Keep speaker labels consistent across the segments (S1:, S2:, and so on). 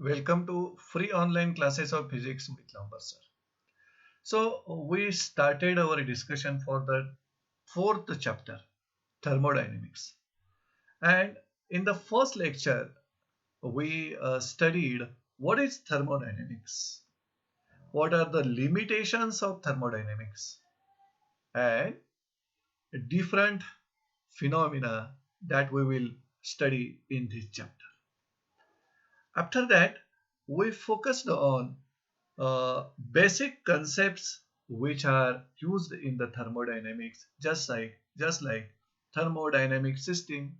S1: Welcome to free online classes of physics with Lambar sir. So we started our discussion for the fourth chapter, thermodynamics. And in the first lecture, we studied what is thermodynamics, what are the limitations of thermodynamics, and different phenomena that we will study in this chapter. After that, we focused on basic concepts which are used in the thermodynamics, just like thermodynamic system,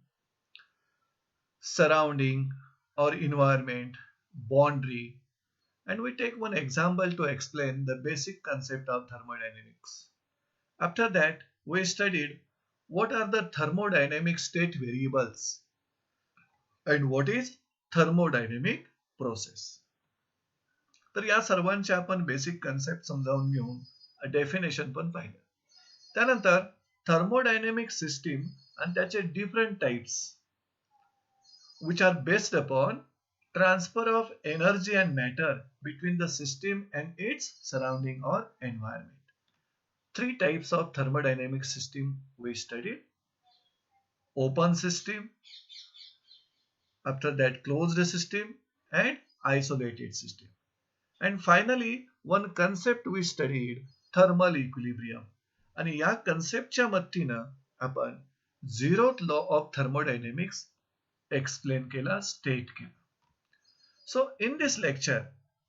S1: surrounding or environment, boundary, and we take one example to explain the basic concept of thermodynamics. After that, we studied what are the thermodynamic state variables and what is thermodynamic process. तर या सर्वांचे आपण basic concept समजावून घेऊन definition पण पाहिलं. त्यानंतर thermodynamic system आणि त्याचे different types which are based upon transfer of energy and matter between the system and its surrounding or environment. Three types of thermodynamic system we studied: open system, after that closed system, and isolated system. And finally, one concept we studied, thermal equilibrium. आणि या कन्सेप्टच्या मदतीनं आपण zeroth law of thermodynamics explain केला, state केला. So in this lecture,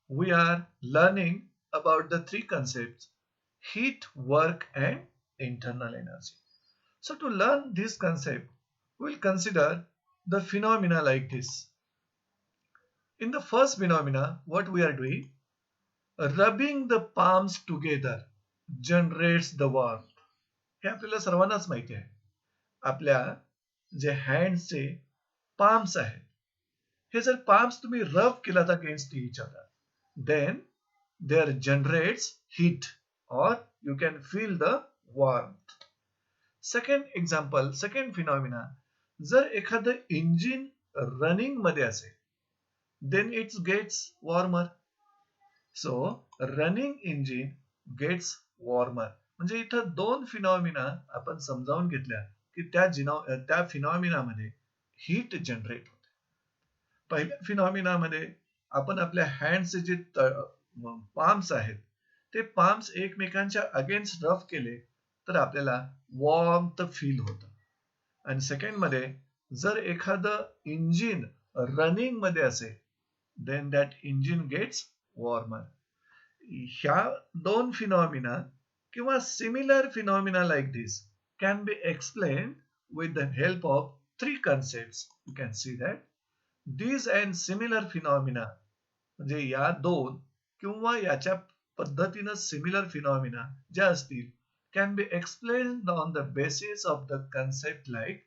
S1: we are learning about the three concepts: heat, work, and internal energy. So to learn this concept, we'll consider the phenomena like this. In the first phenomena, what we are doing, rubbing the palms together generates the warmth. हे आपल्याला सर्वांनाच माहिती आहे. आपल्या जे हँड्सचे palms आहेत, हे जर पाम्स तुम्ही रब केलात against each other, then there generates heat or you can feel the warmth. Second example, second phenomena, जर एखादं इंजिन रनिंग मध्ये असेल, then it gets warmer. So running engine gets warmer. म्हणजे इथं दोन फिनॉमिना आपण समजावून घेतल्या की त्या फिनॉमिनामध्ये हीट जनरेट होते. पहिल्या फिनॉमिनामध्ये आपण आपल्या हँड्सचे जे पाम्स आहेत, ते पाम्स एकमेकांच्या अगेन्स्ट रफ केले तर आपल्याला वॉर्मथ फील होतं. आणि सेकंड मध्ये जर एखादं इंजिन रनिंग मध्ये असेल, then that engine gets warmer. ह्या दोन फिनॉमिना किंवा similar phenomena like this can be explained with the help of three concepts. You can see that these and similar phenomena, म्हणजे या दोन किंवा याच्या पद्धतीनं सिमिलर फिनॉमिना ज्या असतील, can be explained on the basis of the concept like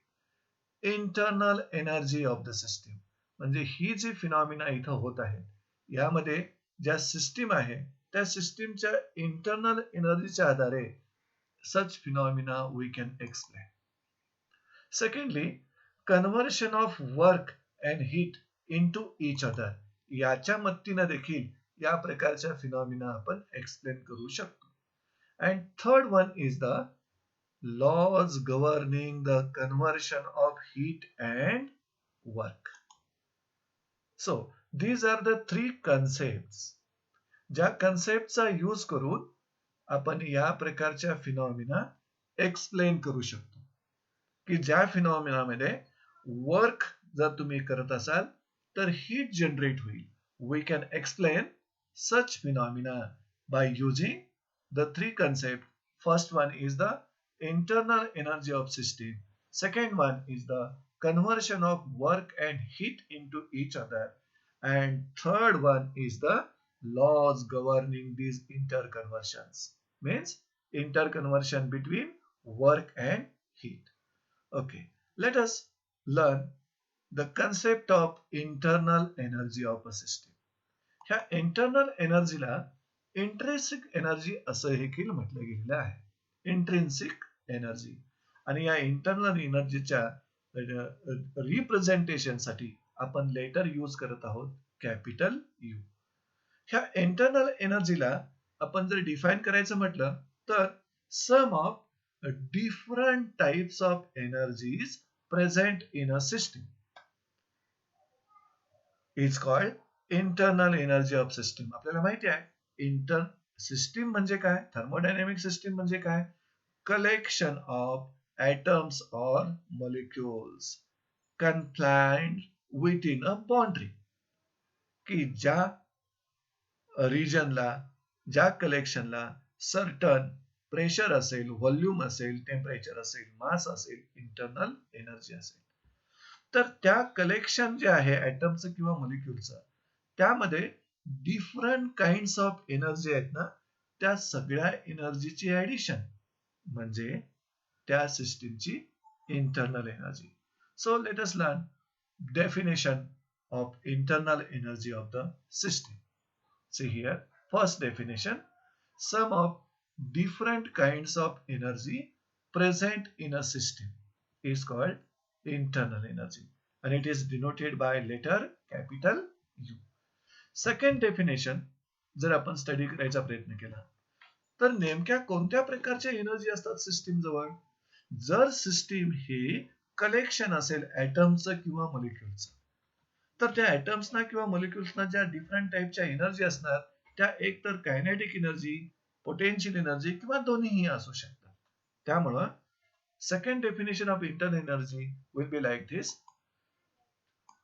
S1: internal energy of the system. म्हणजे ही जी phenomena इथं होत आहे, यामध्ये ज्या सिस्टीम आहे त्या सिस्टीमच्या इंटरनल एनर्जीच्या आधारे such phenomena we can explain. Secondly, conversion of work and heat into each other. याच्या मदतीनं देखील या प्रकारच्या फिनॉमिना आपण एक्सप्लेन करू शकतो. And third one is the laws governing the conversion of heat and work. So these are the three concepts. ज्या कन्सेप्टचा use करून आपण या प्रकारच्या फिनॉमिना एक्सप्लेन करू शकतो, की ज्या फिनॉमिनामध्ये वर्क जर तुम्ही करत असाल तर हीट जनरेट होईल. We can explain such phenomena by using the three concept. First one is the internal energy of system, second one is the conversion of work and heat into each other, and third one is the laws governing these interconversions, means interconversion between work and heat. Okay, let us learn the concept of internal energy of a system. ह्या internal एनर्जीला intrinsic energy असं देखील म्हटलं गेलेलं आहे. Intrinsic energy. आणि या internal एनर्जीच्या representation साठी आपण लेटर यूज करत आहोत कॅपिटल यू. ह्या इंटरनल एनर्जीला आपण जर डिफाईन करायचं म्हटलं तर sum of different types of energies present in a system is called internal energy of system. आपल्याला माहिती आहे सिस्टीम म्हणजे काय, थर्मोडायनेमिक सिस्टीम म्हणजे काय, collection of atoms or molecules confined within a boundary. की ज्या रिजनला, ज्या कलेक्शनला सर्टन प्रेशर असेल, व्हॉल्यूम असेल, टेम्परेचर असेल, मास असेल, इंटरनल एनर्जी असेल, तर त्या कलेक्शन जे आहे ऍटमचं किंवा मॉलिक्युलचं, त्यामध्ये डिफरंट काइंड्स ऑफ एनर्जी आहेत ना, त्या सगळ्या एनर्जीची ऍडिशन म्हणजे त्या सिस्टीमची internal energy. So let us learn definition of internal energy of the system. See here, first definition, sum of different kinds of energy present in a system is called internal energy and it is denoted by letter capital U. Second definition, जर आपण study करायचा प्रयत्न केला तर नेमक्या कोणत्या प्रकारच्या energy असतात सिस्टीम जवळ. जर सिस्टीम हे कलेक्शन असेल ऍटमचं किंवा मॉलिक्युलचं, तर त्या ऍटम्सना किंवा मॉलिक्युल्सना ज्या डिफरंट टाइपच्या एनर्जी असणार त्या एक तर कायनेटिक एनर्जी, पोटेन्शियल एनर्जी किंवा दोन्हीही असू शकतात. त्यामुळं second definition of internal energy will be like this,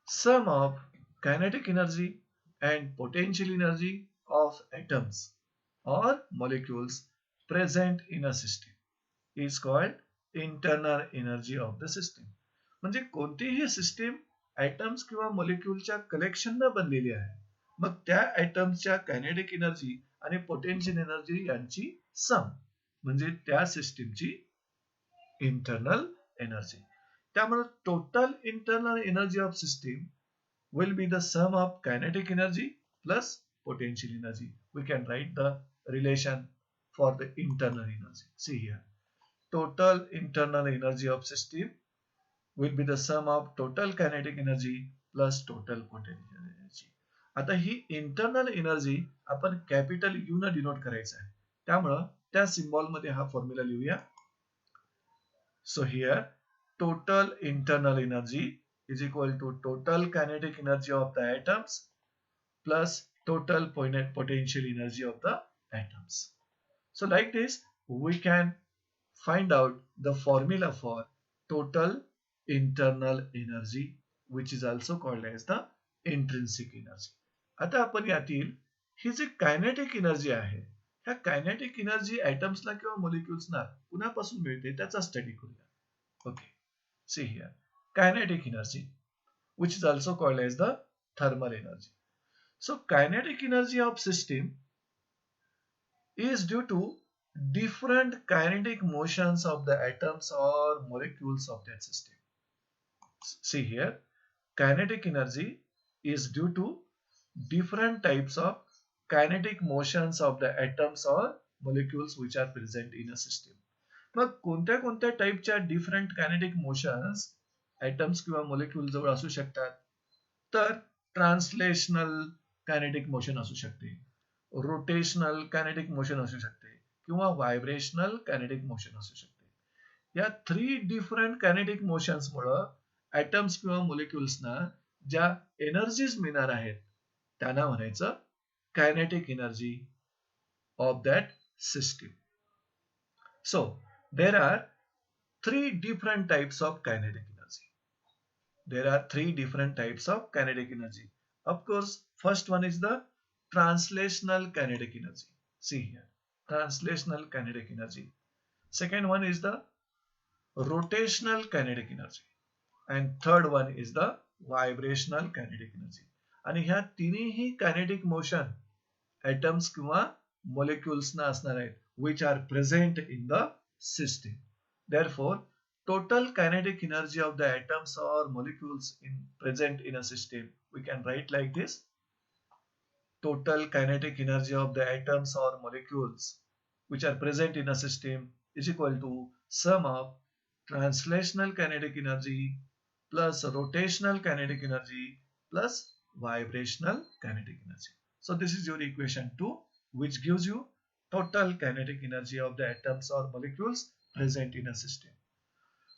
S1: sum of kinetic energy and potential energy of atoms or molecules present in a system is called internal energy of the system. म्हणजे कोणतीही system atoms किंवा मॉलिक्युलच्या कलेक्शननं बनलेली आहे, मग त्या ऍटम्सच्या kinetic energy आणि potential energy यांची सम म्हणजे त्या सिस्टीमची इंटरनल एनर्जी. त्यामुळे total internal energy of system will be the sum of kinetic energy plus potential energy. We can write the relation for the internal energy. See here, total internal energy of system will be the sum of total kinetic energy plus total potential energy. आता ही internal energy आपण capital you न denote करायचं आहे, त्यामुळं त्या symbol मध्ये हा formula लिहूया. So here total internal energy is equal to total kinetic energy of the atoms plus total potential energy of the atoms. So like this we can find out the formula for total internal energy which is also called as the intrinsic energy. आता आपण यातील ही जी kinetic energy आहे, ह्या kinetic energy ऍटम्सला किंवा मॉलिक्युल्सना कुणापासून मिळते त्याचा study करूया. Okay, see here kinetic energy which is also called as the thermal energy. So kinetic energy of system is due to different kinetic motions of the atoms or molecules of that system. See here, kinetic energy is due to different types of kinetic motions of the atoms or molecules which are present in a system. मग कोणत्या कोणत्या टाइपच्या different kinetic motions atoms किंवा molecule जवळ असू शकतात, तर translational kinetic motion असू शकते, रोटेशनल कायनेटिक मोशन असू शकते किंवा व्हायब्रेशनल कायनेटिक मोशन असू शकते. या 3 डिफरंट कायनेटिक मोशन्स मुळे ऍटम्स किंवा मॉलिक्युल्सना ज्या एनर्जीज मिळणार आहेत त्यांना म्हणायचं kinetic energy of that system. So there are 3 different types of kinetic energy. There are 3 different types of kinetic energy. Of course, first one is the translational kinetic energy. See here, translational kinetic energy. Second one is the rotational kinetic energy. And third one is the vibrational kinetic energy. आणि ह्या तिन्ही kinetic motion atoms किंवा molecules ना असणार आहेत which are present in the system. Therefore, total kinetic energy of the atoms or molecules present in a system we can write like this. Total kinetic energy of the atoms or molecules which are present in a system is equal to sum of translational kinetic energy plus rotational kinetic energy plus vibrational kinetic energy. So this is your equation 2, which gives you total kinetic energy of the atoms or molecules present in a system.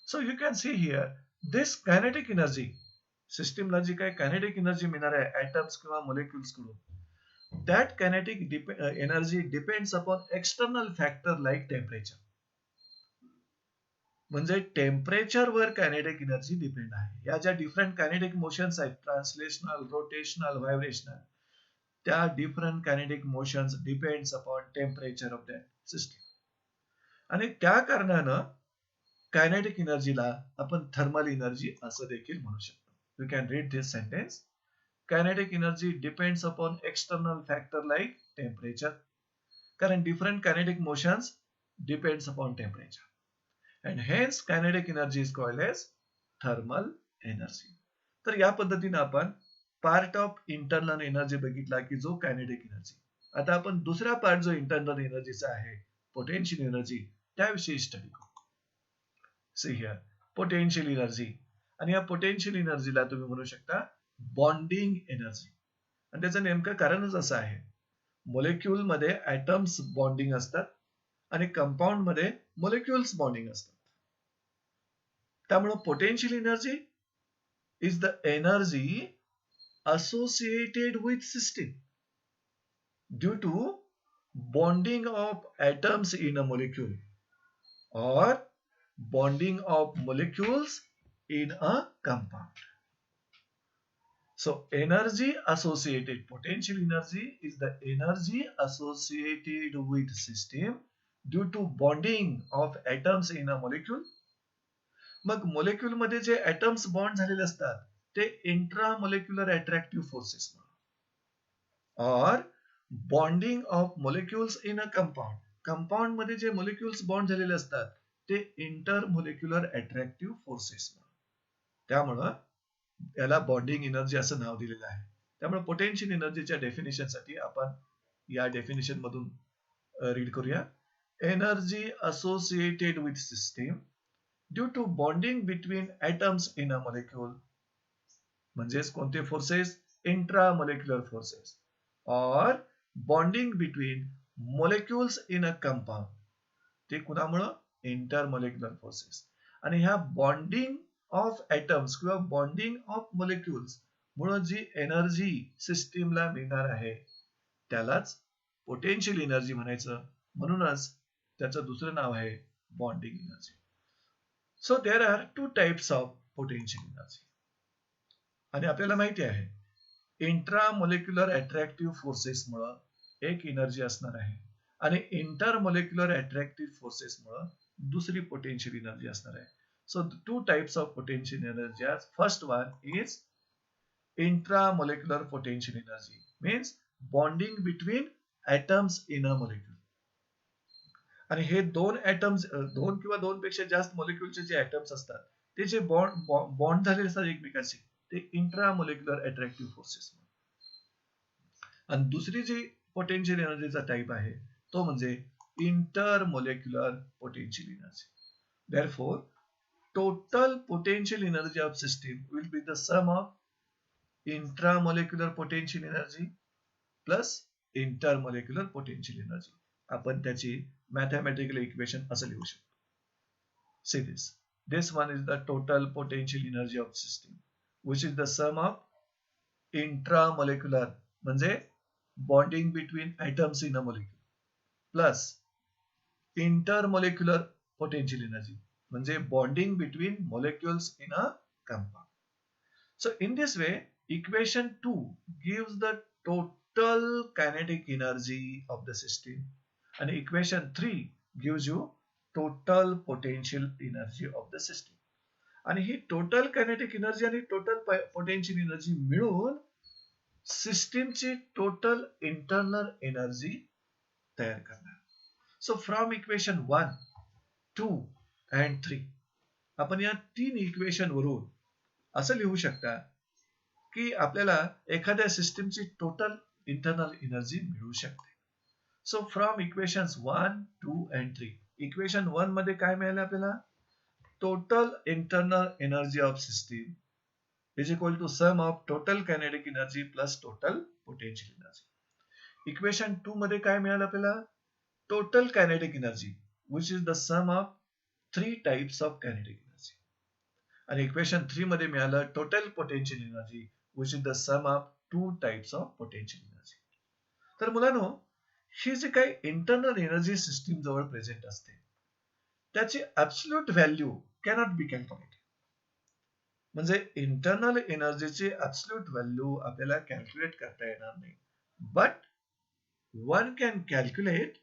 S1: So you can see here this kinetic energy, system ला जी काही kinetic energy मिळणार आहे atoms किंवा molecules कडून, that kinetic energy depends upon external factor like temperature. म्हणजे temperature वर kinetic energy depend आहे. या ज्या डिफरंट कायनेटिक मोशन्स आहेत, ट्रान्सलेशनल, रोटेशनल, व्हायब्रेशनल, त्या different kinetic motions depends upon temperature of that system. आणि त्या कारणानं कायनेटिक एनर्जीला आपण थर्मल एनर्जी असं देखील म्हणू शकतो. You can read this sentence. Kinetic energy depends upon external factor like temperature, कारण different kinetic motions depends upon temperature. And hence kinetic energy is called as thermal energy. तर या पद्धतीने आपण पार्ट ऑफ इंटरनल एनर्जी बघितला की जो kinetic energy. आता आपण दुसरा पार्ट जो इंटरनल एनर्जीचा आहे, पोटेन्शियल एनर्जी, त्याविषयी स्टडी करू. See here potential energy. आणि या पोटेन्शियल एनर्जीला तुम्ही म्हणू शकता बॉन्डिंग एनर्जी. आणि त्याचं नेमकं कारणच असं आहे, मोलेक्युल मध्ये ऍटम्स बॉन्डिंग असतात आणि कंपाऊंड मध्ये मोलेक्युल्स बॉन्डिंग असतात. त्यामुळे potential energy is the energy associated with system due to bonding of atoms in a molecule or bonding of molecules in a compound. So energy associated, potential energy is the energy associated with system due to bonding of atoms in a molecule. मग molecule मध्ये जे atoms bond झालेले असतात ते इंट्रामोलेक्युलर attractive forces और bonding of molecules in a compound. Compound मध्ये जे molecules bond झालेले असतात ते इंटरमोलेक्युलर अट्रॅक्टिव्ह फोर्सेस. त्यामुळं याला बॉन्डिंग एनर्जी असं नाव दिलेलं आहे. त्यामुळे पोटेन्शियल एनर्जीच्या डेफिनेशन साठी आपण या डेफिनेशन मधून रीड करूया. Energy associated with system due to bonding between atoms in a molecule. म्हणजेच कोणते फोर्सेस? इंट्रामोलेक्युलर फोर्सेस और bonding between molecules in a compound. ते कुणामुळं? Intermolecular forces. आणि ह्या बॉन्डिंग ऑफ ऍटम्स किंवा बॉन्डिंग ऑफ मोलेक्युल्स मुळे जी एनर्जी सिस्टीमला मिळणार आहे त्यालाच पोटेन्शियल एनर्जी म्हणायचं. म्हणूनच त्याचं दुसरं नाव आहे bonding energy. So there are two types of potential energy. आणि आपल्याला माहिती आहे इंट्रामोलेक्युलर अट्रॅक्टिव्ह फोर्सेस मुळे एक एनर्जी असणार आहे आणि इंटरमोलेक्युलर अट्रॅक्टिव्ह फोर्सेस मुळे दुसरी पोटेन्शियल एनर्जी असणार आहे. So the two types of potential energy are, first one is intramolecular potential energy, means bonding between atoms in a molecule. आणि हे दोन atoms, दोन किंवा दोन पेक्षा जास्त मोलेक्युलचे जे atoms असतात ते जे बॉन्ड झालेले असतात एकमेकांशी ते इंट्रामोलेक्युलर अट्रॅक्टिव्ह फोर्सेस. आणि दुसरी जी पोटेन्शियल एनर्जीचा टाइप आहे तो म्हणजे intermolecular potential energy. Therefore total potential energy of system will be the sum of intramolecular potential energy plus intermolecular potential energy. आपण त्याची mathematical equation असं लिहू शकतो. See this. This one is the total potential energy of system, which is the sum of intramolecular म्हणजे bonding between atoms in a molecule plus intermolecular potential energy म्हणजे bonding between molecules in a compound. So in this way equation 2 gives the total kinetic energy of the system and equation 3 gives you total potential energy of the system. आणि ही total kinetic energy आणि total potential energy मिळून सिस्टीमची total internal energy तयार करणार. So from equation 1, 2 and 3 आपण या तीन equation वरून असं लिहू शकता की आपल्याला एखाद्या सिस्टीमची टोटल इंटरनल एनर्जी मिळू शकते. So from equations 1, 2 and 3, equation 1 मध्ये काय मिळालं आपल्याला? Total internal energy of system is equal to sum of total kinetic energy plus total potential energy. Equation 2 मध्ये काय मिळालं आपल्याला? Total kinetic energy which is the sum of 3 types of kinetic energy. आणि equation 3 मध्ये मिळालं total potential energy which is the sum of 2 types of potential energy. तर मुलांनो, ही जी काही इंटरनल एनर्जी सिस्टीम जवळ प्रेझेंट असते त्याची absolute value cannot be calculated. म्हणजे इंटरनल एनर्जीची ॲब्सोल्यूट व्हॅल्यू आपल्याला कॅल्क्युलेट करता येणार नाही, but one can calculate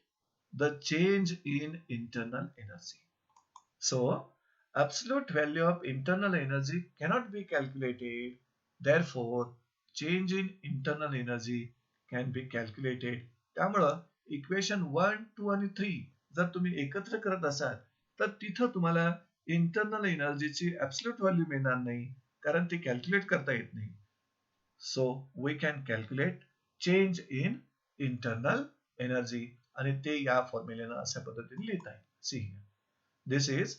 S1: the change in internal energy. So, absolute value of internal energy cannot be calculated. Therefore, change in internal energy can be calculated. त्यामुळं equation 1, 2 आणि 3 जर तुम्ही एकत्र करत असाल तर तिथं तुम्हाला इंटरनल एनर्जीची ॲब्सोल्यूट व्हॅल्यू मिळणार नाही, कारण ती कॅल्क्युलेट करता येत नाही. So we can calculate change in internal energy आणि ते या फॉर्म्युलेनं अशा पद्धतीने लिहिता येईल. See here, this is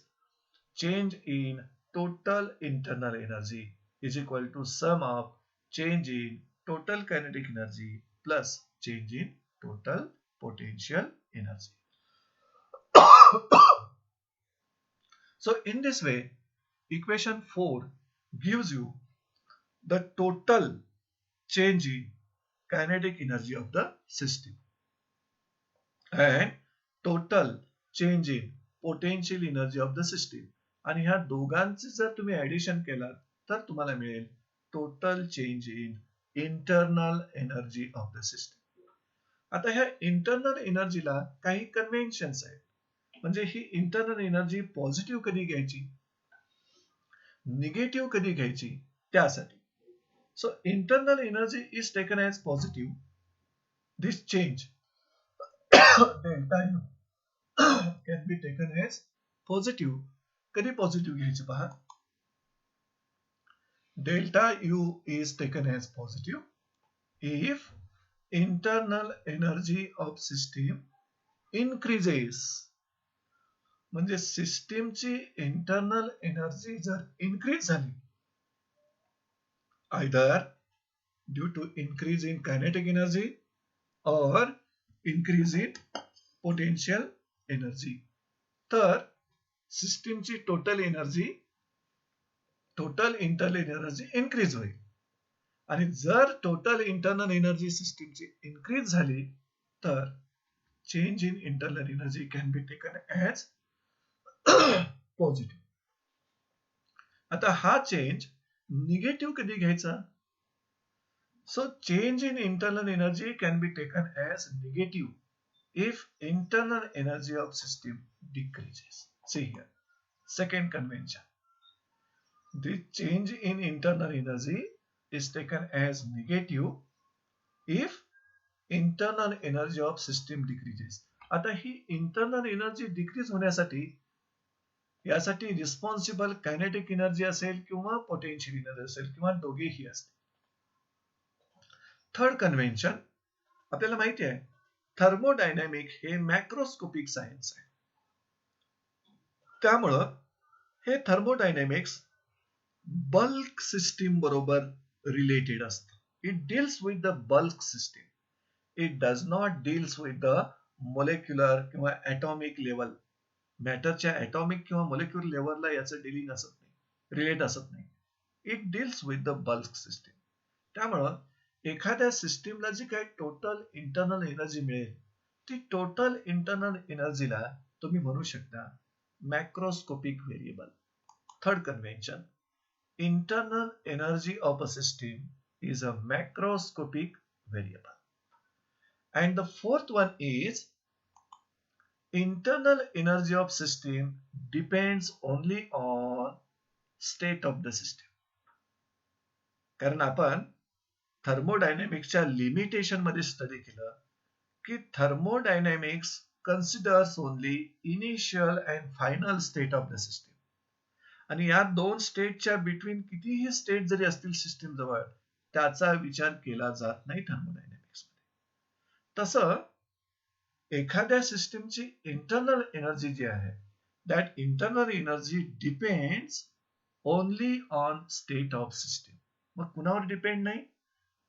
S1: change in total internal energy is equal to sum of change in total kinetic energy plus change in total potential energy. So in this way, equation 4 gives you the total change in kinetic energy of the system and total change in potential energy of the system. आणि ह्या दोघांचे जर तुम्ही addition केलात तर तुम्हाला मिळेल total change in internal energy of the system. आता ह्या इंटरनल एनर्जीला काही कन्व्हेन्शन्स आहेत. म्हणजे ही इंटरनल एनर्जी पॉझिटिव्ह कधी घ्यायची, निगेटिव्ह कधी घ्यायची, त्यासाठी. So internal energy is taken as positive. This change delta U can be taken as positive. कधी पॉझिटिव्ह घ्यायची पहा. Delta U is taken as positive if internal energy of system increases. म्हणजे सिस्टीमची इंटरनल एनर्जी जर increase झाली, either due to increase in kinetic energy or increase in potential energy, तर सिस्टीमची total internal energy increase होईल. आणि जर total internal energy सिस्टीमची इन्क्रीज झाली तर change in internal energy can be taken as positive. आता हा चेंज निगेटिव्ह कधी घ्यायचा? So change in internal energy can be taken as negative if internal energy of system decreases. See here, second convention. The change in internal energy is taken as negative if internal energy of system decreases. आता ही internal energy decrease होण्यासाठी यासाठी responsible kinetic energy असेल किंवा potential energy असेल किंवा दोघेही असतील. Third convention आपल्याला माहिती आहे, थर्मोडायनॅमिक हे मॅक्रोस्कोपिक सायन्स आहे. त्यामुळं हे थर्मोडायनॅमिक्स बल्क सिस्टीम बरोबर रिलेटेड असतं. It deals with the bulk system. It does not deals with the molecular किंवा ॲटॉमिक लेवल. मॅटरच्या ॲटॉमिक किंवा मोलेक्युलर लेवलला याचं डिलिंग असत नाही, रिलेट असत नाही. It deals with the bulk system. त्यामुळं एखाद्या सिस्टीमला जी काही टोटल इंटरनल एनर्जी मिळेल ती टोटल इंटरनल एनर्जीला तुम्ही म्हणू शकता macroscopic variable. Third convention, internal energy of a system is a macroscopic variable. And the fourth one is internal energy of system depends only on state of the system. कारण आपण थर्मोडायनॅमिक्सच्या limitation मध्ये study केलं की thermodynamics considers only initial and final state of the system. आणि या दोन स्टेटच्या between कितीही स्टेट जरी असतील सिस्टीम जवळ त्याचा विचार केला जात नाही थर्मोडायनॅमिक्स मध्ये. तसं एखाद्या सिस्टीमची इंटरनल एनर्जी जी आहे that internal energy depends only on state of system. मग कुणावर डिपेंड नाही?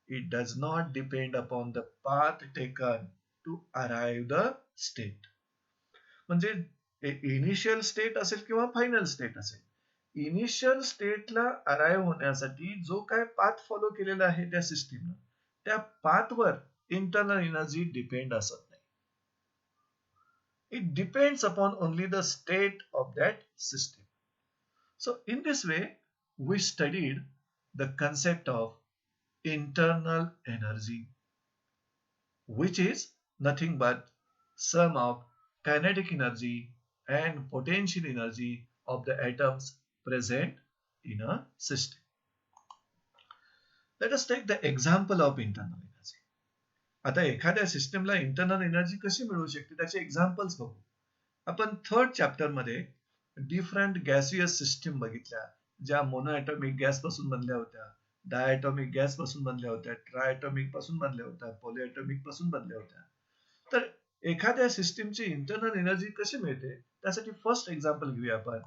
S1: It does not depend upon the path taken to arrive the state. म्हणजे इनिशियल स्टेट असेल किंवा फायनल स्टेट असेल, इनिशियल स्टेटला अराइव्ह होण्यासाठी जो काय पाथ फॉलो केलेला आहे त्या सिस्टीमनं, त्या पाथवर इंटरनल एनर्जी डिपेंड असत नाही. It depends upon only the state of that system. So in this way, we studied the concept of internal energy, which is nothing but sum of kinetic energy and potential energy of the atoms present in a system. Let us take the example of internal energy. आता एखाद्या सिस्टमला internal energy कशी मिळू शकते त्याचे examples बघू. आपण third chapter मध्ये डिफरंट गॅसियस सिस्टीम बघितल्या, ज्या मोनोएटॉमिक गॅस पासून बनल्या होत्या, डायटॉमिक गॅस पासून बनल्या होत्या, ट्रायटॉमिक पासून बनल्या होत्या, पॉलिएटॉमिक पासून बनल्या होत्या. तर एखाद्या सिस्टीमची इंटरनल एनर्जी कशी मिळते त्यासाठी फर्स्ट एक्झाम्पल घेऊया आपण.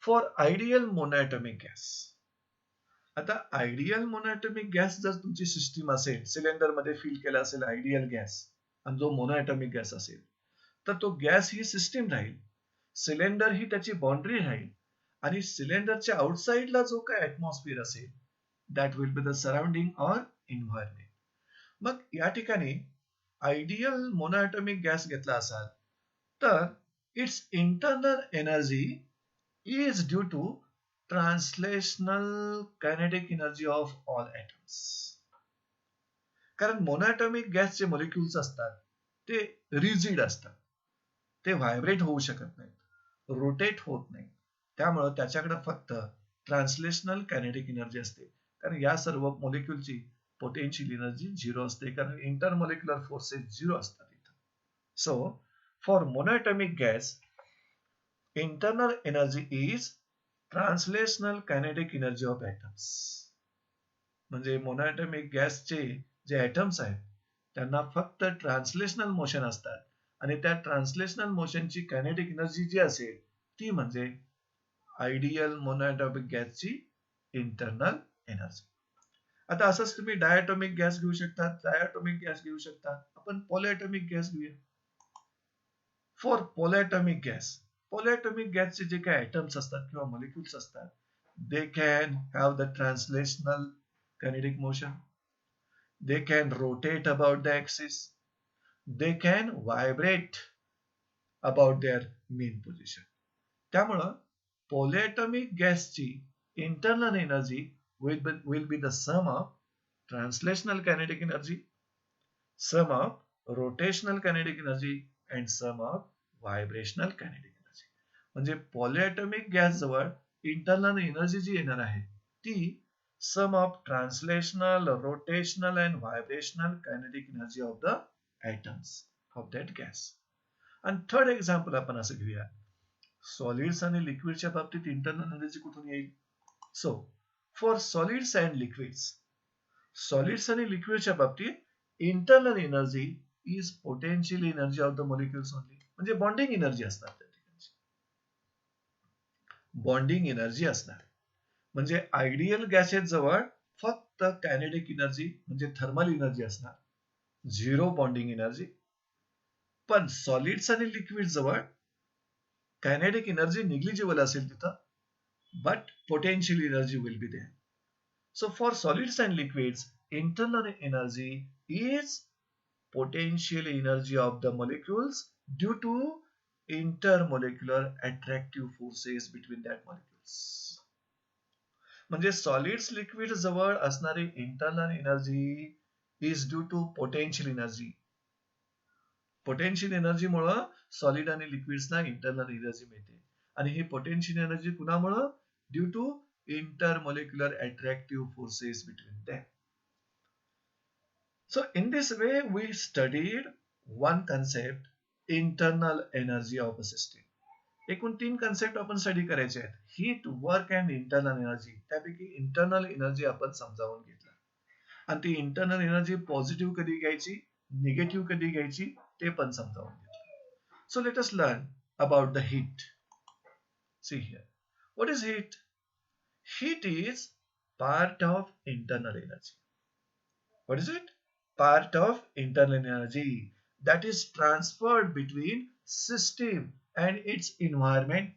S1: For ideal monoatomic gas. आता आयडियल मोनोएटॉमिक गॅस जर तुमची सिस्टीम असेल, सिलेंडर मध्ये फिल केला असेल आयडियल गॅस, आणि जो मोनोएटॉमिक गॅस असेल, तर तो गॅस ही सिस्टीम राहील, सिलेंडर ही त्याची बाउंड्री राहील, आणि सिलेंडरच्या आउटसाइडला जो काय ऍटमॉस्फिअर असेल that will be the surrounding or environment. मग या ठिकाणी आयडियल मोनोएटॉमिक गॅस घेतला असाल तर its internal energy is due to translational kinetic energy of all atoms. कारण मोनोएटॉमिक गॅसचे मॉलिक्युल्स असतात ते रिजिड असतात, ते व्हायब्रेट होऊ शकत नाहीत, रोटेट होत नाही. त्यामुळं त्याच्याकडे फक्त ट्रान्सलेशनल कायनेटिक एनर्जी असते, कारण या सर्व मॉलिक्युलची पोटेन्शियल एनर्जी झिरो असते, कारण इंटरमॉलिक्युलर फोर्सेस झिरो असतात इथं. So for monoatomic gas internal energy is translational kinetic energy of atoms. म्हणजे मोनोएटॉमिक गॅसचे जे ॲटम्स आहेत त्यांना फक्त ट्रान्सलेशनल मोशन असतात, आणि त्या ट्रान्सलेशनल मोशनची कायनेटिक एनर्जी जी असेल ती म्हणजे आयडियल मोनोएटॉमिक गॅसची इंटरनल एनर्जी. आता असंच तुम्ही डायटॉमिक गॅस घेऊ शकता, ट्रायटॉमिक गॅस घेऊ शकता. आपण पॉलिएटॉमिक गॅस घेऊया. फॉर पॉलिएटॉमिक गॅस, पॉलिएटॉमिक गॅसचे जे काही ॲटम्स असतात किंवा मॉलिक्युल्स असतात, they can have the translational kinetic motion, they can rotate about the axis, they can vibrate about their main position. त्यामुळं पॉलिएटॉमिक गॅसची internal energy will be the sum of translational kinetic energy, sum of rotational kinetic energy and sum of vibrational kinetic energy. म्हणजे polyatomic gas जवळ internal energy जी येणार आहे ती sum of translational, rotational and vibrational kinetic energy of the atoms of that gas. आणि third example आपण असं घेऊया, सॉलिड्स आणि लिक्विडच्या बाबतीत इंटरनल एनर्जी कुठून येईल. So for solids and liquids, solids आणि लिक्विडच्या बाबतीत internal energy is potential energy of the molecules only. म्हणजे बॉन्डिंग एनर्जी असणार, त्या ठिकाणी बॉन्डिंग एनर्जी असणार. म्हणजे आयडियल गॅसेस जवळ फक्त कायनेटिक एनर्जी म्हणजे थर्मल एनर्जी असणार, झिरो बॉन्डिंग एनर्जी. पण सॉलिड्स आणि लिक्विड जवळ कायनेटिक एनर्जी निग्लिजिबल असेल तिथं, but potential energy will be there. So for solids and liquids, internal energy is potential energy of the molecules due to intermolecular attractive forces between that molecules. म्हणजे solids liquid जवळ असणारी internal energy is due to potential energy. Potential energy मुळे solid आणि लिक्विड्सना internal energy मिळते, आणि ही potential energy कुणामुळे, due to intermolecular attractive forces between them. So in this way we studied one concept, internal energy of a system. एकूण 3 concept आपण study करायचे आहेत, heat, work and internal energy. त्यापैकी internal energy आपण समजावून घेतलं, आणि ती इंटरनल एनर्जी पॉझिटिव्ह कधी घ्यायची, निगेटिव्ह कधी घ्यायची ते पण समजावून घेतलं. So let us learn about the heat. See here, what is heat? Heat is part of internal energy. What is it? Part of internal energy that is transferred between system and its environment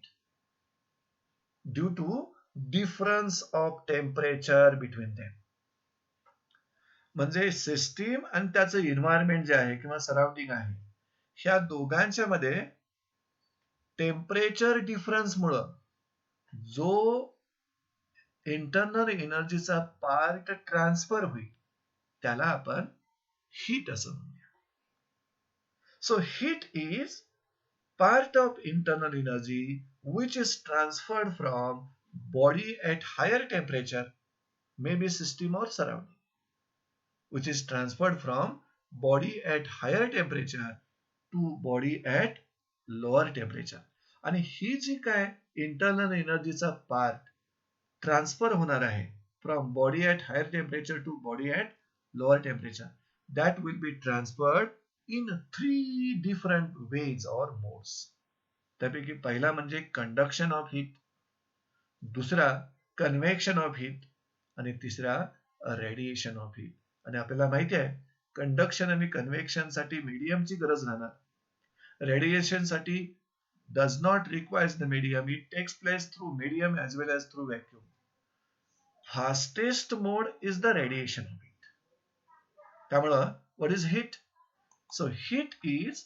S1: due to difference of temperature between them. म्हणजे system आणि त्याचं environment जे आहे किंवा surrounding आहे ह्या दोघांच्या मध्ये टेम्परेचर डिफरन्स मुळे जो इंटरनल एनर्जीचा पार्ट ट्रान्सफर होईल त्याला आपण हीट असं म्हणूया. So heat is part of internal energy which is transferred from body at higher temperature, maybe system or surrounding, which is transferred from body at higher temperature to body at lower temperature. आणि ही जी काय internal एनर्जीचा part transfer होणार आहे from body at higher temperature to body at lower temperature that will be transferred in 3 different ways or modes. त्यापैकी पहिला म्हणजे conduction of heat, दुसरा convection of heat आणि तिसरा रेडिएशन ऑफ हीट. आणि आपल्याला माहिती आहे कंडक्शन आणि कन्व्हेक्शन साठी मीडियमची गरज राहणार. रेडिएशन साठी does not require the medium, it takes place through medium as well as through vacuum. Fastest mode is the radiation of heat. त्यामुळं what is heat? So heat is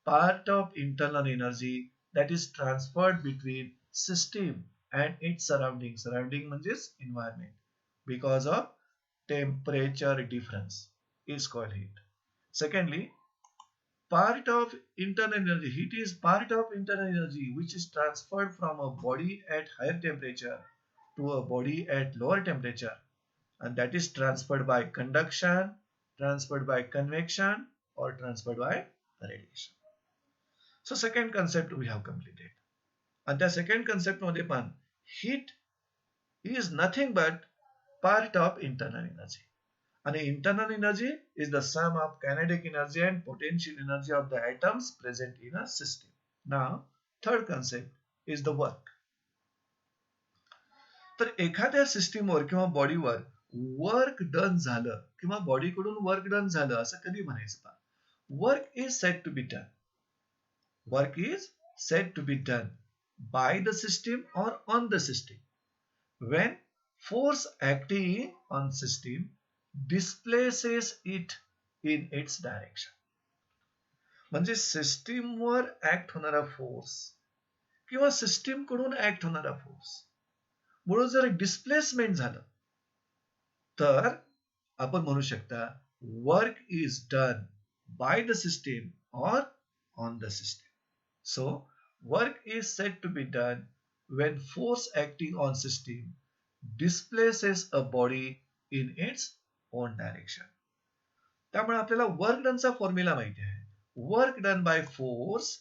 S1: part of internal energy that is transferred between system and its surrounding. Surrounding means environment. Because of temperature difference is called heat. Secondly, part of internal energy. Heat is part of internal energy which is transferred from a body at higher temperature to a body at lower temperature, and that is transferred by conduction, transferred by convection, or transferred by radiation. So second concept we have completed. And the second concept मध्ये पण heat is nothing but part of internal energy. And internal energy is the sum of kinetic energy and potential energy of the atoms present in a system. Now third concept is the work. तर एखाद्या सिस्टीमवर किंवा बॉडीवर work done झालं किंवा बॉडीकडून work done झालं असं कधी म्हणायचं का? Work is said to be done. Work is said to be done by the system or on the system when force acting on system displaces it in its direction. म्हणजे सिस्टीमवर act होणारा force किंवा system कडून act होणारा force म्हणून जर displacement झालं तर आपण म्हणू शकता work is done by the system or on the system. So work is said to be done when force acting on system displaces a body in its own direction. त्यामुळे आपल्याला work डनचा formula माहिती आहे. Work done by force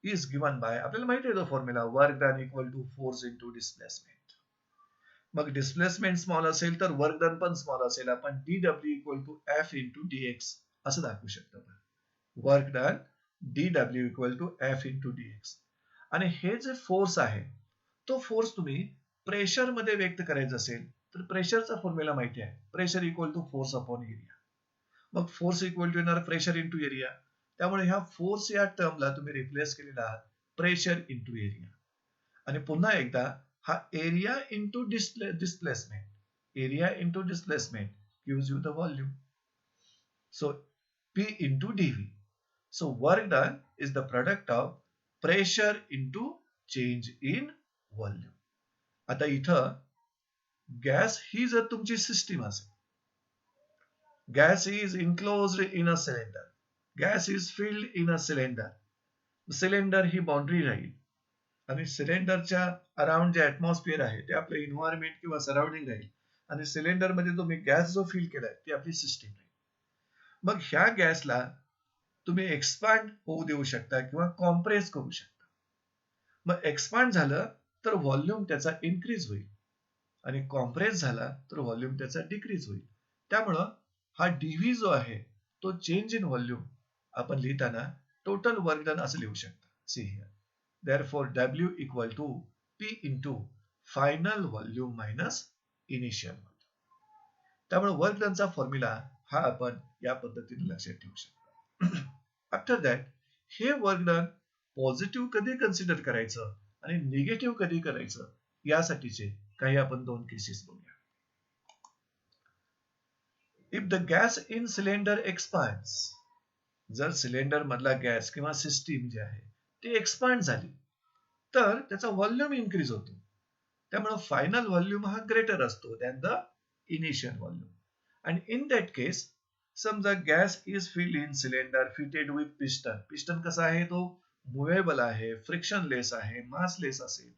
S1: is given by, आपल्याला माहिती आहे तो formula, work done equal to force into displacement. मग displacement small असेल तर वर्क डन पण स्मॉल असेल. आपण dw equal to f into dx असं दाखवू शकतो. Work done dw equal to f into dx. आणि हे जे फोर्स आहे तो फोर्स तुम्ही प्रेशर मध्ये व्यक्त करायचा असेल तर प्रेशरचा फॉर्म्युला माहिती आहे, pressure equal to force upon area. मग फोर्स इक्वल टू येणार प्रेशर इंटू एरिया. त्यामुळे ह्या फोर्स या टर्मला तुम्ही रिप्लेस केलेला आहात प्रेशर इंटू एरिया. आणि पुन्हा एकदा हा area into displacement, area into displacement gives you the volume. So P into dV. So work done is the product of pressure into change in volume. आता इथं गॅस ही जर तुमची सिस्टीम असेल, gas is enclosed in a cylinder, gas is filled in a cylinder. Cylinder he boundary राहील आणि सिलेंडरच्या around जे atmosphere आहे ते आपलं इन्व्हायरमेंट किंवा सराउंडिंग राहील आणि सिलेंडर मध्ये तुम्ही गॅस जो फिल केलाय ती आपली सिस्टीम राहील. मग ह्या गॅसला तुम्ही एक्सपांड होऊ देऊ शकता किंवा कॉम्प्रेस करू शकता. मग एक्सपांड झालं तर व्हॉल्यूम त्याचा इन्क्रीज होईल आणि कॉम्प्रेस झाला तर व्हॉल्यूम त्याचा डिक्रीज होईल. त्यामुळं हा डीव्ही जो आहे तो चेंज इन व्हॉल्यूम आपण लिहिताना टोटल वर्क डन असं लिहू शकता. See here therefore W equal to P into final volume minus initial volume. त्यामुळे वर्क डनचा फॉर्म्युला हा आपण या पद्धतीने लक्षात ठेवू शकतो. आफ्टर दॅट हे वर्क डन पॉझिटिव्ह कधी कन्सिडर करायचं आणि निगेटिव्ह कधी करायचं यासाठीचे काही आपण 2 केसेस बघूया. If the gas in cylinder expands, जर सिलेंडर मधला गॅस किंवा सिस्टीम जे आहे ती एक्सपांड झाली तर त्याचा व्हॉल्यूम इन्क्रीज होतो. त्यामुळे फायनल व्हॉल्यूम हा ग्रेटर असतो दॅन द इनिशियल व्हॉल्यूम. आणि इन दॅट केस समजा gas is filled in cylinder fitted with piston. Piston कसा आहे, तो मुव्हेबल आहे, फ्रिक्शनलेस आहे, मासलेस असेल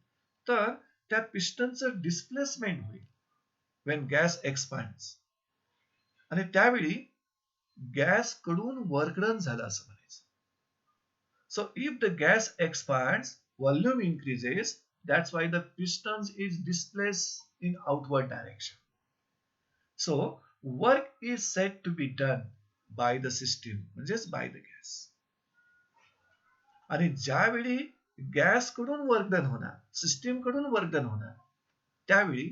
S1: तर त्या पिस्टनचं डिस्प्लेसमेंट होईल व्हेन गॅस एक्सपांड्स. आणि त्यावेळी गॅस कडून वर्क डन झालं असं म्हणायचं. So if the gas expands, volume increases. That's why the piston is displaced in outward direction. So work is said to be done by the system, म्हणजेच by the gas. आणि ज्यावेळी gas कडून work done होणार, system कडून work done होणार, त्यावेळी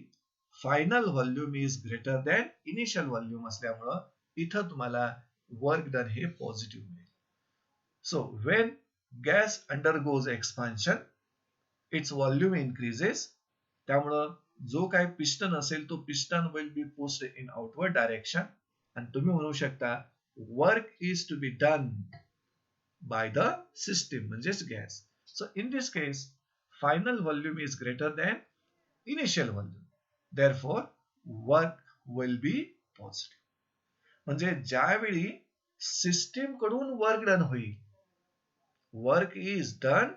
S1: final volume is greater than initial volume असल्यामुळं इथं तुम्हाला वर्क डन हे पॉझिटिव्ह मिळेल. So when gas undergoes expansion, its volume increases. त्यामुळं जो काय पिस्टन असेल तो piston will be pushed in outward direction. आणि तुम्ही म्हणू शकता work is to be done by the system म्हणजेच gas. So in this case final volume is greater than initial volume. Therefore work will be positive. म्हणजे ज्यावेळी system कडून work done होईल, work is done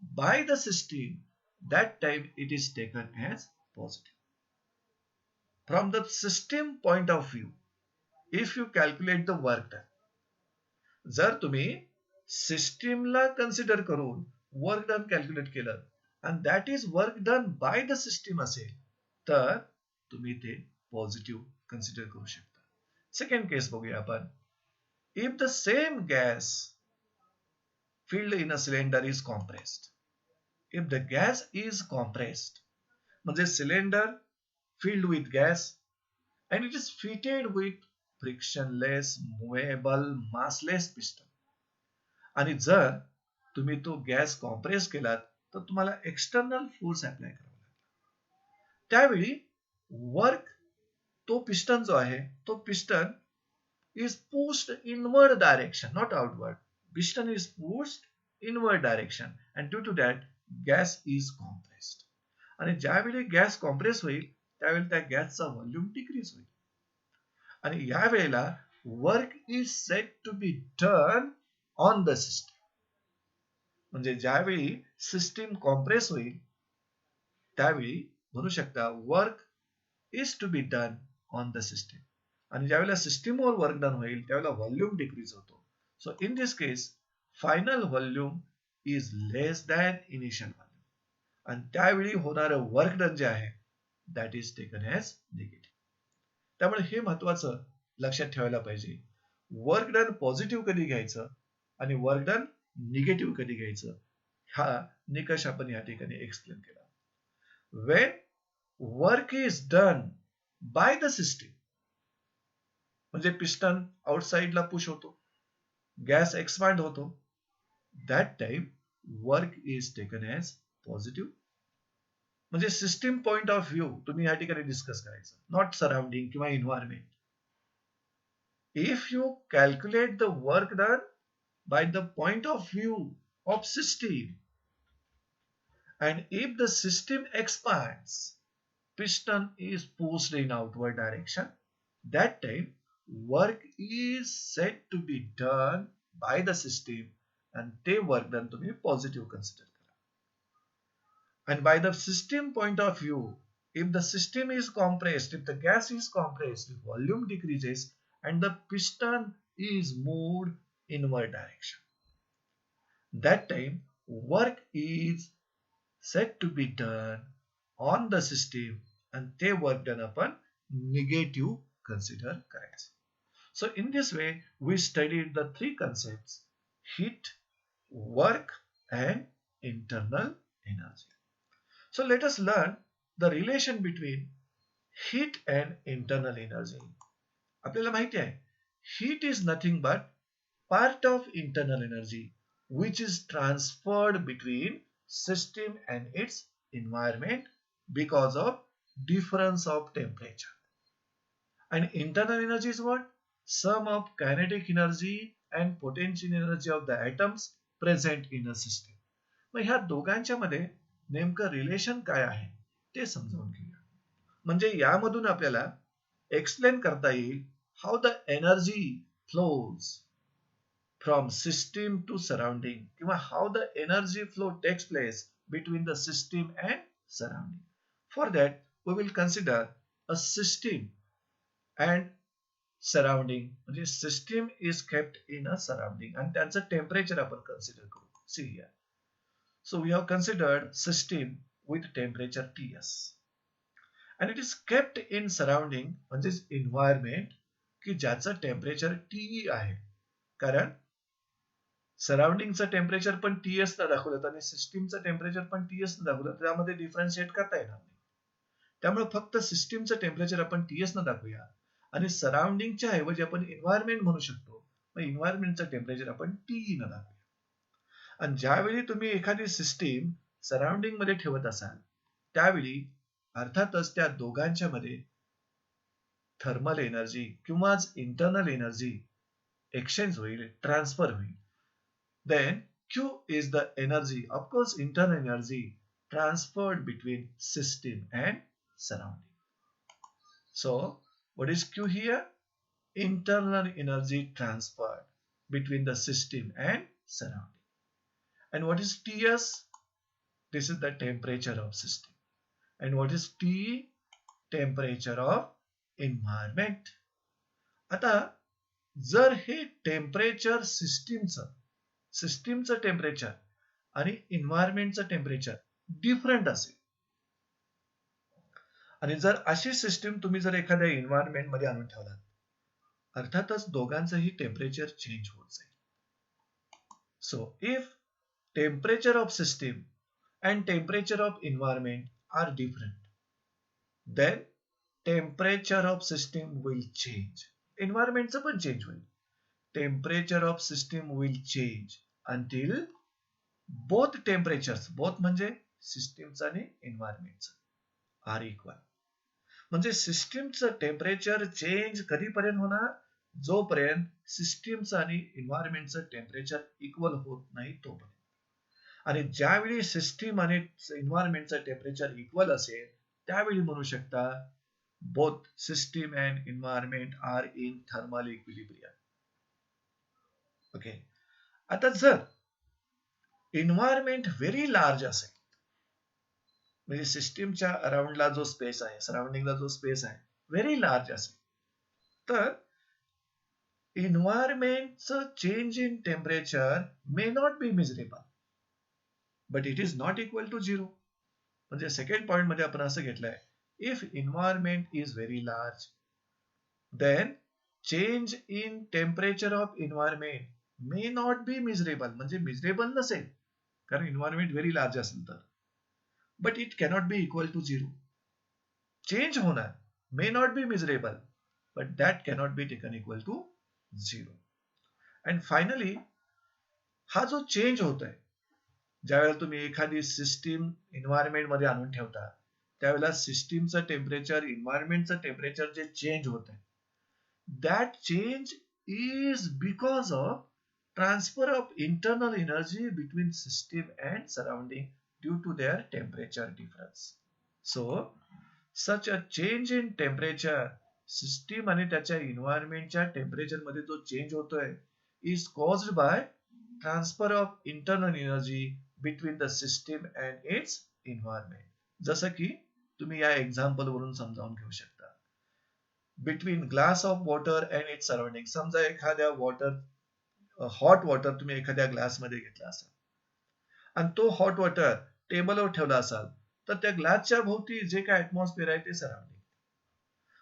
S1: by the system, that time it is taken as positive. From the system point of view, if you calculate the work done, जर तुम्ही सिस्टीमला consider करून work done calculate केलं and that is work done by the system असेल तर तुम्ही ते positive consider करू शकता. सेकंड केस बघूया आपण. If the same gas filled in a cylinder is compressed. If the gas is compressed, म्हणजे cylinder filled with gas and it is fitted with frictionless, movable, massless piston. आणि जर तुम्ही तो gas compress केलात तर तुम्हाला एक्सटर्नल फोर्स अप्लाय करावा लागला. त्यावेळी वर्क, तो पिस्टन जो आहे तो piston is pushed inward direction, not outward. Piston is pushed inward direction and due to that gas is compressed. आणि ज्यावेळी गॅस कॉम्प्रेस होईल त्यावेळी त्या गॅसचा व्हॉल्यूम डिक्रीज होईल. आणि या वेळेला work is set to be done on the system. म्हणजे ज्यावेळी सिस्टीम कॉम्प्रेस होईल त्यावेळी म्हणू शकता work is to be done on the system. आणि ज्यावेळेला सिस्टीमवर वर्क डन होईल त्यावेळेला व्हॉल्यूम डिक्रीज होतो. So in this case final volume is less than initial volume. आणि त्यावेळी होणारं वर्क डन जे आहे that is taken as negative. त्यामुळे हे महत्वाचं लक्षात ठेवायला पाहिजे. वर्क डन पॉझिटिव्ह कधी घ्यायचं आणि वर्क डन निगेटिव्ह कधी घ्यायचं हा निकष आपण या ठिकाणी एक्सप्लेन केला. Wien work is done by the system म्हणजे पिस्टन आउटसाइडला पुश होतो, गॅस एक्सपांड होतो, that time work is taken as positive. म्हणजे सिस्टीम पॉइंट ऑफ व्ह्यू तुम्ही या ठिकाणी डिस्कस करायचं, नॉट सराउंडिंग किंवा environment. If you calculate the work done by the point of view of system and if the system expands, piston is pushed in outward direction, that time work is said to be done by the system and they work done to be positive consider. And by the system point of view, if the system is compressed, if the gas is compressed, the volume decreases and the piston is moved inward direction. That time work is said to be done on the system and they work done upon negative consider करायचं. So in this way we studied the three concepts: heat, work and internal energy. So let us learn the relation between heat and internal energy. आपल्याला माहिती आहे heat is nothing but part of internal energy which is transferred between system and it's environment because of difference of temperature. And internal energy is what? Sum of kinetic energy and potential energy of the atoms present in a system. मग ह्या दोघांच्या मध्ये नेमकं relation काय आहे ते समजावून घेऊया. म्हणजे यामधून आपल्याला एक्सप्लेन करता येईल how the energy flows from system to surrounding किंवा how the energy flow takes place between the system and surrounding. For that we will consider a system and surrounding. म्हणजे system is kept in a surrounding and त्यांचं temperature आपण consider करू. See here. So we have considered system with temperature Ts and it is kept in surrounding म्हणजे environment की ज्याचं temperature TE आहे. कारण सराउंडिंगचं temperature पण TS ला दाखवलं आणि सिस्टीमचं टेम्परेचर पण TS ला दाखवलं त्यामध्ये डिफरन्शिएट करता येणार नाही. त्यामुळे फक्त सिस्टीमचं टेम्परेचर आपण TS न दाखवूया आणि सराउंडिंगच्या ऐवजी आपण एन्व्हायरमेंट म्हणू शकतो. मग एन्व्हायरमेंटचं टेम्परेचर आपण TE न दाखवूया. आणि ज्यावेळी तुम्ही एखादी सिस्टीम सराउंडिंग मध्ये ठेवत असाल त्यावेळी अर्थातच त्या दोघांच्या मध्ये थर्मल एनर्जी किंवा इंटरनल एनर्जी एक्सचेंज होईल, ट्रान्सफर होईल. Then Q is the energy, of course internal energy transferred between system and surrounding. So what is Q here? Internal energy transferred between the system and surrounding. And what is Ts? This is the temperature of system. And what is T? Temperature of environment. आता जर हे temperature सिस्टीमचं temperature आणि एन्व्हायरमेंटचं temperature different असेल आणि जर अशी system तुम्ही जर एखाद्या एन्व्हायरमेंट मध्ये आणून ठेवलात अर्थातच दोघांचंही टेम्परेचर चेंज होत जाईल. So if temperature of system and temperature of environment are different then temperature of system will change. एन्व्हायरमेंटचं पण चेंज होईल. Temperature of system will change until both temperatures, both म्हणजे सिस्टीमचं आणि एन्व्हायरमेंटचं आर इक्वल. म्हणजे सिस्टीमचं temperature change कधीपर्यंत होणार? जोपर्यंत सिस्टीमचं आणि एन्व्हायरमेंटचं टेम्परेचर इक्वल होत नाही तोपर्यंत. आणि ज्यावेळी सिस्टीम आणि एन्व्हायरमेंटचं टेम्परेचर इक्वल असेल त्यावेळी म्हणू शकता both system and environment are in thermal equilibrium. Okay. आता जर एन्व्हायरमेंट व्हेरी लार्ज असेल म्हणजे सिस्टीमच्या अराउंडला जो स्पेस आहे सराउंडिंगला जो स्पेस आहे व्हेरी लार्ज असेल तर एन्व्हायरमेंटचं change in temperature may not be measurable but it is not equal to 0. म्हणजे सेकंड पॉइंट मध्ये आपण असं घेतलंय if environment is very large then change in temperature of environment may not be measurable म्हणजे measurable नसेल कारण environment very large असेल तर but it cannot be equal to 0. Change होणार may not be measurable but that cannot be taken equal to 0. And finally हा जो change होतोय ज्यावेळेला तुम्ही एखादी सिस्टीम एन्व्हायरमेंट मध्ये आणून ठेवता त्यावेळेला सिस्टीमचं टेम्परेचर एन्व्हायरमेंटचं टेम्परेचर जे चेंज होत आहे that change is because of transfer of internal energy between system and surrounding due to their temperature difference. So, such a change in temperature, system आणि त्याच्या environmentच्या temperature मध्ये जो change होतोय is caused by transfer of internal energy between the system and its environment. जसं की तुम्ही या example वरून समजावून घेऊ शकता. Between glass of water and its surrounding. समजा एखाद्या हॉट वॉटर तुम्ही एखाद्या ग्लासमध्ये घेतला असाल आणि तो हॉट वॉटर टेबलवर ठेवला असाल तर त्या ग्लासच्या भोवती जे काय ऍटमॉस्फिअर आहे ते सराउंडिंग.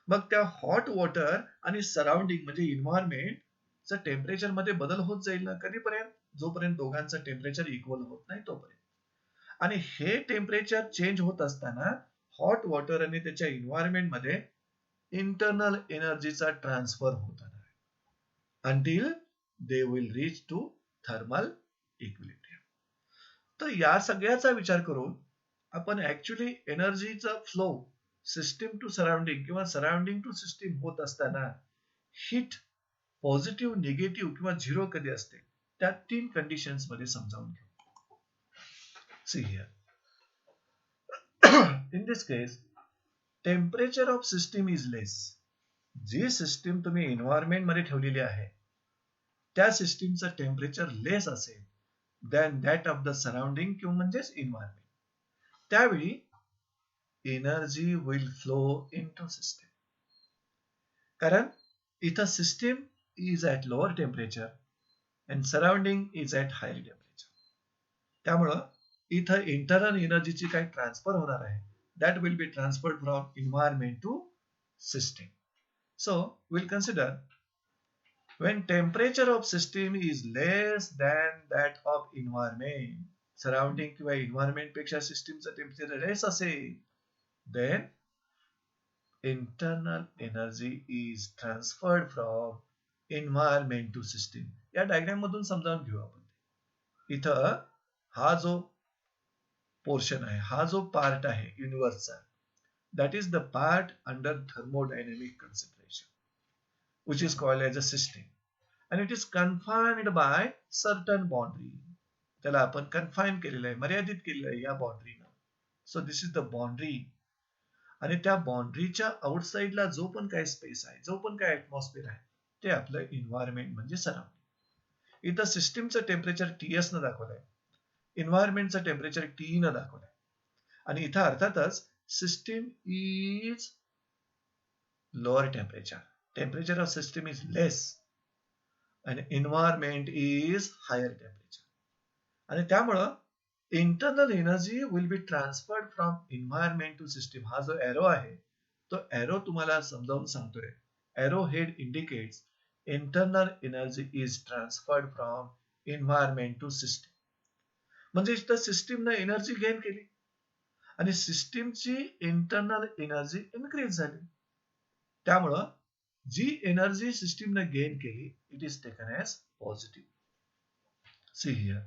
S1: मग त्या हॉट वॉटर आणि सराउंडिंग म्हणजे एन्व्हायरमेंटचं टेम्परेचर मध्ये बदल होत जाईल ना कधीपर्यंत? जोपर्यंत दोघांचं टेम्परेचर इक्वल होत नाही तोपर्यंत. आणि हे टेम्परेचर चेंज होत असताना हॉट वॉटर आणि त्याच्या एन्व्हायरमेंट मध्ये इंटरनल एनर्जीचा ट्रान्सफर होत until they will reach to thermal equilibrium. तर या सगळ्याचा विचार करून आपण ऍक्च्युली एनर्जीचा फ्लो सिस्टीम टू सराउंडिंग किंवा सराउंडिंग टू सिस्टीम होत असताना हिट पॉझिटिव्ह निगेटिव्ह किंवा झिरो कधी असते त्या 3 कंडिशन्स मध्ये समजावून घेऊ. See here in this case temperature of system is less. जी सिस्टीम तुम्ही एन्व्हायरमेंट मध्ये ठेवलेली आहे त्या सिस्टीमचं टेम्परेचर लेस असेल than that of the surrounding किंवा म्हणजेच एन्व्हायरमेंट, त्यावेळी energy will flow into system. कारण इथं system is at lower temperature and surrounding is at higher temperature. त्यामुळं इथं इंटरनल एनर्जीची काही ट्रान्सफर होणार आहे that will be transferred from environment to system. So we'll consider when temperature of system is less than that of environment, surrounding किंवा environment पेक्षा सिस्टीमचं temperature less असेल, then internal energy is transferred from environment to system. या diagram मधून समजावून घेऊ आपण. इथं हा जो पोर्शन आहे, हा जो पार्ट आहे युनिव्हर्सचा, that is the part under thermodynamic consideration, which is called as a system, and it is confined by certain boundary. त्याला आपण कन्फाईन केलेलं आहे, मर्यादित केलेलं आहे या बाउंड्रीनं. So this is the boundary. आणि त्या बाउंड्रीच्या आउटसाइडला जो पण काय स्पेस आहे, जो पण काय ऍटमॉस्फिअर आहे, ते आपलं एन्व्हायरमेंट म्हणजे सराउंडिंग. इथं सिस्टीमचं टेम्परेचर TS न दाखवलंय, एन्व्हायरमेंटचं टेम्परेचर TE न दाखवलंय. आणि इथं अर्थातच system is lower temperature. Temperature of system is less and environment is higher temperature. आणि त्यामुळं internal energy will be transferred from environment to system. हा जो एरो आहे तो एरो तुम्हाला समजावून सांगतोय. Arrow head indicates internal energy is transferred from environment to system. म्हणजे इथं सिस्टीमने एनर्जी गेन केली आणि सिस्टीमची इंटरनल एनर्जी इन्क्रीज झाली. त्यामुळं जी एनर्जी सिस्टीमने गेन केली it is taken as positive. See here,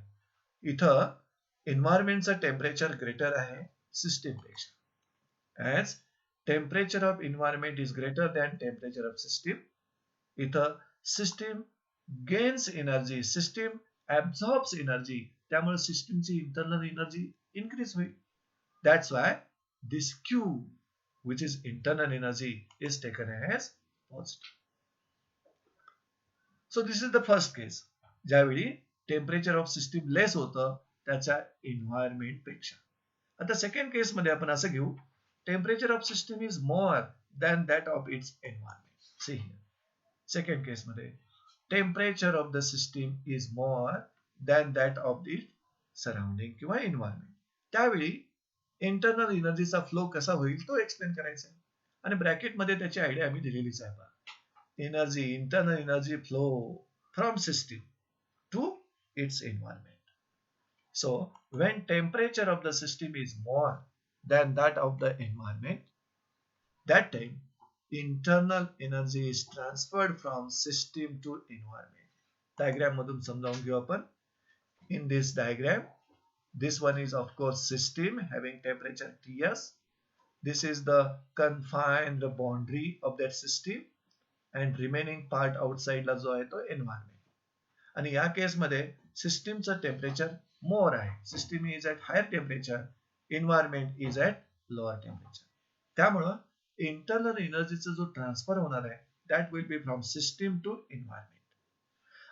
S1: इथं एन्व्हायरमेंटचं टेम्परेचर ग्रेटर आहे सिस्टीमपेक्षा. As temperature of environment is greater than temperature of system. इथं system gains energy, system absorbs energy, त्यामुळे सिस्टीमची इंटरनल एनर्जी इन्क्रीज होईल. That's why this Q, which is internal energy, is taken as positive. So this is the first case. ज्यावेळी temperature of system लेस होतं त्याच्या environment पेक्षा. आता second case मध्ये आपण असं घेऊ, temperature of system is more than that of its environment. See here, second case मध्ये temperature of the system is more than that of the surrounding किंवा एन्व्हायरमेंट. त्यावेळी इंटरनल एनर्जीचा फ्लो कसा होईल तो एक्सप्लेन करायचा आहे. आणि ब्रॅकेटमध्ये त्याची आयडिया आम्ही दिलेलीच आहे. Energy, internal energy flow from system to its environment. So when temperature of the system is more than that of the environment, that time internal energy is transferred from system to environment. Diagram मधून समजावून घेऊ आपण. In this diagram, this one is of course system having temperature TS. This is the confined boundary of that system and remaining part outside ला जो आहे तो environment. आणि या केस मध्ये सिस्टीमचं टेम्परेचर मोर आहे. System is at higher temperature, environment is at lower temperature. त्यामुळं internal एनर्जीचा जो ट्रान्सफर होणार आहे that will be from system to environment.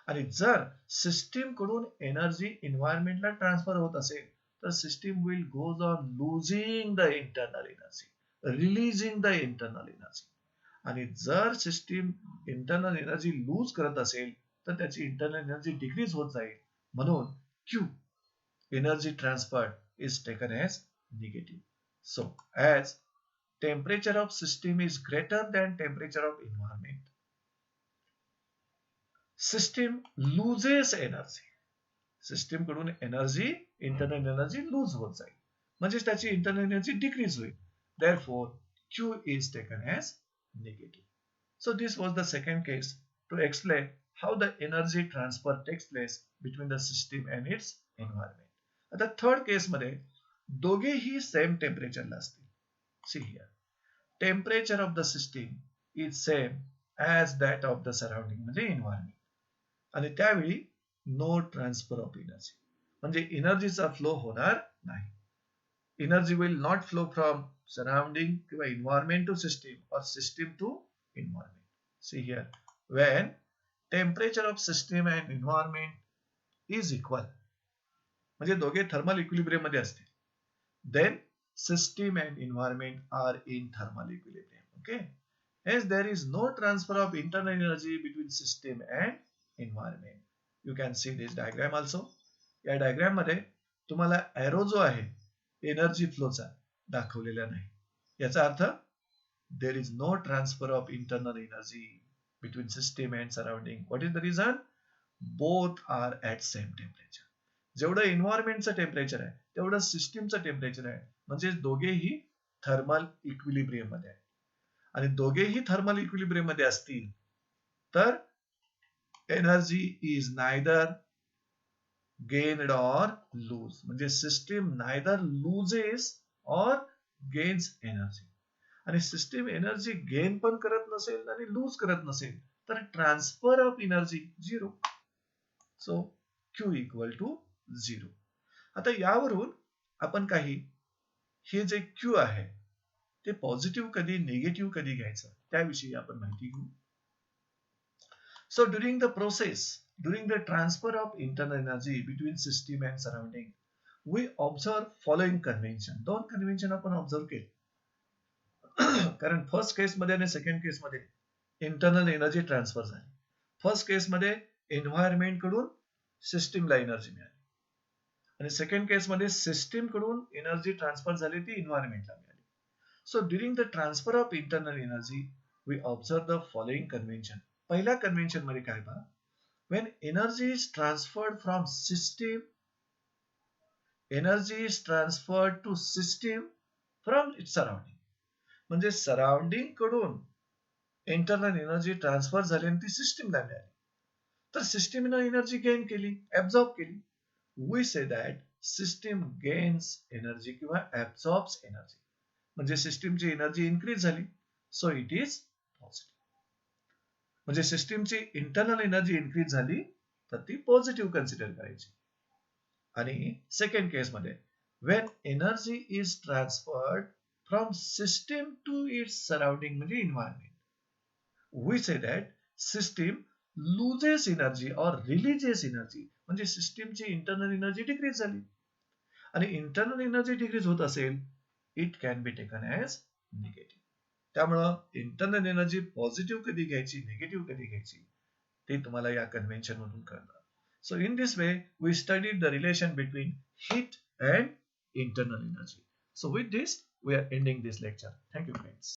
S1: आणि जर सिस्टीम कडून एनर्जी एन्व्हायरमेंटला ट्रान्सफर होत असेल तर system will goes on losing the internal energy, releasing the internal energy. आणि जर सिस्टीम इंटरनल एनर्जी लूज करत असेल तर त्याची इंटरनल एनर्जी डिक्रीज होत जाईल. म्हणून Q, energy transfer, is taken as negative. So as temperature of system is greater than temperature of environment, system loses energy. System कडून एनर्जी, इंटरनल एनर्जी लूज होत जाईल, म्हणजे त्याची इंटरनल एनर्जी डिक्रीज होईल. Therefore Q is taken as negative. So this was the second case to explain how the energy transfer takes place between the system and its environment. आता third केस मध्ये दोघेही same टेम्परेचरला असतील. See here, temperature of the system is same as that of the surrounding म्हणजे environment. आणि त्यावेळी no transfer of energy म्हणजे एनर्जीचा flow होणार नाही. Energy will not flow from surrounding किंवा एन्व्हायरमेंट टू सिस्टीम और system to environment. See here, when temperature of system and environment is equal, म्हणजे दोघे थर्मल इक्विलिब्रियम मध्ये असतील, then system and environment are in thermal equilibrium. Okay, hence there is no transfer of internal energy between system and environment. You can see this diagram also. या diagram मध्ये तुम्हाला arrow जो आहे energy फ्लोचा दाखवलेला नाही. याचा अर्थ there is no transfer of internal energy between system and surrounding. What is the reason? Both are at same temperature. जेवढं एन्व्हायरमेंटचं टेम्परेचर आहे तेवढं सिस्टीमचं टेम्परेचर आहे, म्हणजे दोघेही थर्मल इक्विलिब्रियम मध्ये आहे. आणि दोघेही थर्मल इक्विलिब्रियम मध्ये असतील तर energy is neither gained or lose, म्हणजे system neither loses or gains energy. आणि सिस्टीम एनर्जी गेन पण करत नसेल आणि लूज करत नसेल तर transfer of energy zero. So Q equal to zero. आता यावरून आपण काही हे जे क्यू आहे ते पॉझिटिव्ह कधी निगेटिव्ह कधी घ्यायचं त्याविषयी आपण माहिती घेऊ. So during the process, during the transfer of internal energy between system and surrounding we observe following convention. दोन कन्व्हेन्शन आपण ऑब्झर्व केले. कारण फर्स्ट केस मध्ये आणि सेकंड केस मध्ये इंटरनल एनर्जी ट्रान्सफर झाली. फर्स्ट केस मध्ये एन्व्हायरमेंट कडून सिस्टीमला एनर्जी मिळाली आणि सेकंड केस मध्ये सिस्टीम कडून एनर्जी ट्रान्सफर झाली ती एन्व्हायरमेंटला मिळाली. So during the transfer of internal energy we observe the following convention. पहिल्या कन्व्हेन्शन मध्ये काय पहा, when energy is transferred from system, energy is transferred to system from its surrounding. म्हणजे सराउंडिंग कडून इंटरनल एनर्जी ट्रान्सफर झाली आणि ती सिस्टीमला मिळाली तर सिस्टीमने एनर्जी गेन केली, ऍब्झॉर्ब केली. We say that system gains energy किंवा ऍब्झॉर्ब्स एनर्जी, म्हणजे सिस्टीमची एनर्जी इन्क्रीज झाली. So it is positive. म्हणजे सिस्टीमची इंटरनल एनर्जी इन्क्रीज झाली तर ती पॉझिटिव्ह कन्सिडर करायची. आणि सेकंड केस मध्ये when energy is transferred from system to its surrounding म्हणजे environment, we say that system loses energy or releases energy, म्हणजे सिस्टीमची इंटरनल एनर्जी डिक्रीज झाली आणि इंटरनल एनर्जी डिक्रीज होत असेल it can be taken as negative. त्यामुळं internal energy positive कधी घ्यायची निगेटिव्ह कधी घ्यायची ते तुम्हाला या कन्व्हेन्शन मधून कळणार. So in this way we studied the relation between heat and internal energy. So with this, we are ending this lecture. Thank you, friends.